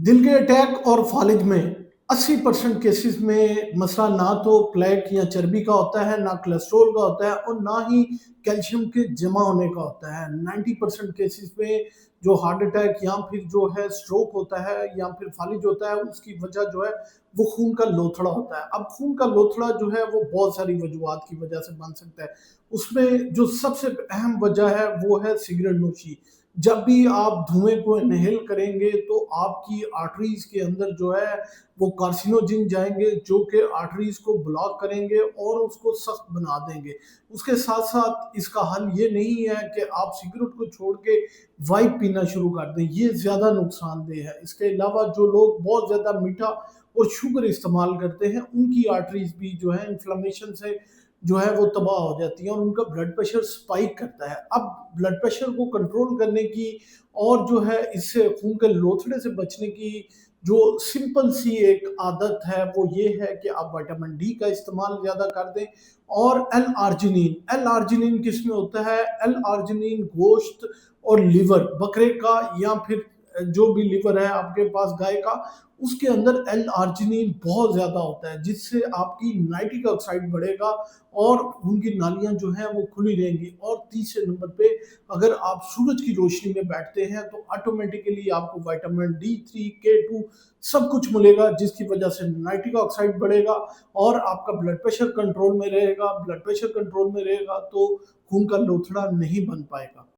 दिल के अटैक और फालिज में 80% केसेस में मसला ना तो प्लेक या चर्बी का होता है, ना कोलेस्ट्रॉल का होता है और ना ही कैल्शियम के जमा होने का होता है। 90% केसेस में जो हार्ट अटैक या फिर जो है स्ट्रोक होता है या फिर फालिज होता है, उसकी वजह जो है वो खून का लोथड़ा होता है। अब खून का लोथड़ा जो है वो बहुत सारी वजूहात की वजह से बन सकता है। उसमें जो सबसे अहम वजह है वो है सिगरेट नोशी। जब भी आप धुएं को इनहेल करेंगे तो आपकी आर्टरीज के अंदर जो है वो कार्सिनोजिन जाएंगे, जो कि आर्टरीज को ब्लॉक करेंगे और उसको सख्त बना देंगे। उसके साथ साथ इसका हल ये नहीं है कि आप सिगरेट को छोड़ के वाइप पीना शुरू कर दें, ये ज़्यादा नुकसानदेह है। इसके अलावा जो लोग बहुत ज़्यादा मीठा और शुगर इस्तेमाल करते हैं, उनकी आर्टरीज भी जो है इन्फ्लेमेशन से जो है वो तबाह हो जाती है और उनका ब्लड प्रेशर स्पाइक करता है। अब ब्लड प्रेशर को कंट्रोल करने की और जो है इससे खून के लोथड़े से बचने की जो सिंपल सी एक आदत है वो ये है कि आप विटामिन डी का इस्तेमाल ज़्यादा कर दें। और एल आर्जिनिन, एल आर्जिनिन किस में होता है? एल आर्जिनिन गोश्त और लिवर बकरे का या फिर जो भी लिवर है आपके पास गाय का, उसके अंदर एल आर्जिनिन बहुत ज़्यादा होता है, जिससे आपकी नाइट्रिक ऑक्साइड बढ़ेगा और उनकी नालियाँ जो हैं वो खुली रहेंगी। और तीसरे नंबर पे अगर आप सूरज की रोशनी में बैठते हैं तो ऑटोमेटिकली आपको विटामिन D3, K2 सब कुछ मिलेगा, जिसकी वजह से नाइट्रिक ऑक्साइड बढ़ेगा और आपका ब्लड प्रेशर कंट्रोल में रहेगा। ब्लड प्रेशर कंट्रोल में रहेगा तो खून का लोथड़ा नहीं बन पाएगा।